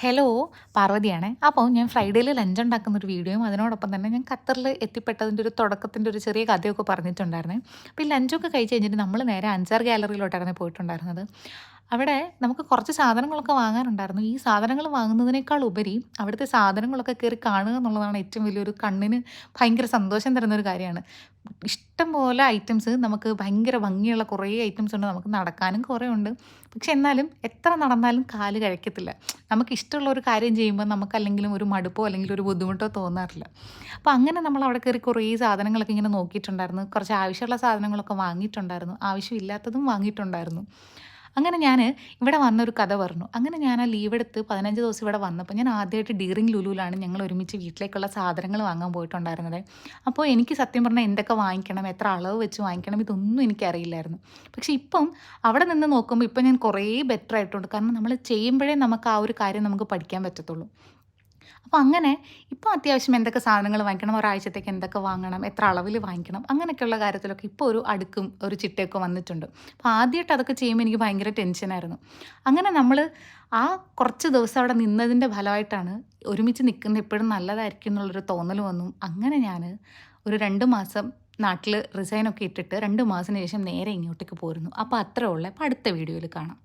Hello പാർവതിയാണേ. അപ്പോൾ ഞാൻ ഫ്രൈഡേയിൽ lunch ഉണ്ടാക്കുന്ന ഒരു വീഡിയോയും അതിനോടൊപ്പം തന്നെ ഞാൻ ഖത്തറിൽ എത്തിപ്പെട്ടതിൻ്റെ ഒരു തുടക്കത്തിൻ്റെ ഒരു ചെറിയ കഥയൊക്കെ പറഞ്ഞിട്ടുണ്ടായിരുന്നേ. അപ്പോൾ ഈ ലഞ്ചൊക്കെ കഴിച്ച് കഴിഞ്ഞിട്ട് നമ്മൾ നേരെ അൻസാർ ഗാലറിയിലോട്ടായിരുന്നു പോയിട്ടുണ്ടായിരുന്നത്. അവിടെ നമുക്ക് കുറച്ച് സാധനങ്ങളൊക്കെ വാങ്ങാനുണ്ടായിരുന്നു. ഈ സാധനങ്ങൾ വാങ്ങുന്നതിനേക്കാൾ ഉപരി അവിടുത്തെ സാധനങ്ങളൊക്കെ കയറി കാണുക എന്നുള്ളതാണ് ഏറ്റവും വലിയൊരു കണ്ണിന് ഭയങ്കര സന്തോഷം തരുന്ന ഒരു കാര്യമാണ്. ഇഷ്ടം പോലെ ഐറ്റംസ് നമുക്ക് ഭയങ്കര ഭംഗിയുള്ള കുറേ ഐറ്റംസ് ഉണ്ട്. നമുക്ക് നടക്കാനും കുറേ ഉണ്ട്. പക്ഷെ എന്നാലും എത്ര നടന്നാലും കാല് കഴക്കത്തില്ല. നമുക്കിഷ്ടമുള്ള ഒരു കാര്യം ചെയ്യുമ്പോൾ നമുക്കല്ലെങ്കിലും ഒരു മടുപ്പോ അല്ലെങ്കിൽ ഒരു ബുദ്ധിമുട്ടോ തോന്നാറില്ല. അപ്പോൾ അങ്ങനെ നമ്മൾ അവിടെ കയറി കുറേ സാധനങ്ങളൊക്കെ ഇങ്ങനെ നോക്കിയിട്ടുണ്ടായിരുന്നു. കുറച്ച് ആവശ്യമുള്ള സാധനങ്ങളൊക്കെ വാങ്ങിയിട്ടുണ്ടായിരുന്നു. ആവശ്യമില്ലാത്തതും വാങ്ങിയിട്ടുണ്ടായിരുന്നു. അങ്ങനെ ഞാൻ ഇവിടെ വന്നൊരു കഥ പറഞ്ഞു. അങ്ങനെ ഞാൻ ആ ലീവ് എടുത്ത് 15 ദിവസം ഇവിടെ വന്നപ്പോൾ ഞാൻ ആദ്യമായിട്ട് ഡീറിങ് ലുലുവിലാണ് ഞങ്ങൾ ഒരുമിച്ച് വീട്ടിലേക്കുള്ള സാധനങ്ങൾ വാങ്ങാൻ പോയിട്ടുണ്ടായിരുന്നത്. അപ്പോൾ എനിക്ക് സത്യം പറഞ്ഞാൽ എന്തൊക്കെ വാങ്ങിക്കണം, എത്ര അളവ് വെച്ച് വാങ്ങിക്കണം, ഇതൊന്നും എനിക്കറിയില്ലായിരുന്നു. പക്ഷേ ഇപ്പം അവിടെ നിന്ന് നോക്കുമ്പോൾ ഇപ്പം ഞാൻ കുറേ ബെറ്റർ ആയിട്ടുണ്ട്. കാരണം നമ്മൾ ചെയ്യുമ്പോഴേ നമുക്ക് ആ ഒരു കാര്യം നമുക്ക് പഠിക്കാൻ പറ്റത്തുള്ളൂ. അപ്പോൾ അങ്ങനെ ഇപ്പോൾ അത്യാവശ്യം എന്തൊക്കെ സാധനങ്ങൾ വാങ്ങിക്കണം, ഒരാഴ്ചത്തേക്ക് എന്തൊക്കെ വാങ്ങണം, എത്ര അളവിൽ വാങ്ങിക്കണം, അങ്ങനെയൊക്കെയുള്ള കാര്യത്തിലൊക്കെ ഇപ്പോൾ ഒരു അടുക്കും ഒരു ചിട്ടയൊക്കെ വന്നിട്ടുണ്ട്. അപ്പോൾ ആദ്യമായിട്ട് അതൊക്കെ ചെയ്യുമ്പോൾ എനിക്ക് ഭയങ്കര ടെൻഷനായിരുന്നു. അങ്ങനെ നമ്മൾ ആ കുറച്ച് ദിവസം അവിടെ നിന്നതിൻ്റെ ഫലമായിട്ടാണ് ഒരുമിച്ച് നിൽക്കുന്നത് എപ്പോഴും നല്ലതായിരിക്കും എന്നുള്ളൊരു തോന്നൽ വന്നു. അങ്ങനെ ഞാൻ ഒരു 2 മാസം നാട്ടിൽ റിസൈനൊക്കെ ഇട്ടിട്ട് 2 മാസത്തിന് ശേഷം നേരെ ഇങ്ങോട്ടേക്ക് പോരുന്നു. അപ്പോൾ അത്രേ ഉള്ളൂ. അപ്പോൾ അടുത്ത വീഡിയോയിൽ കാണാം.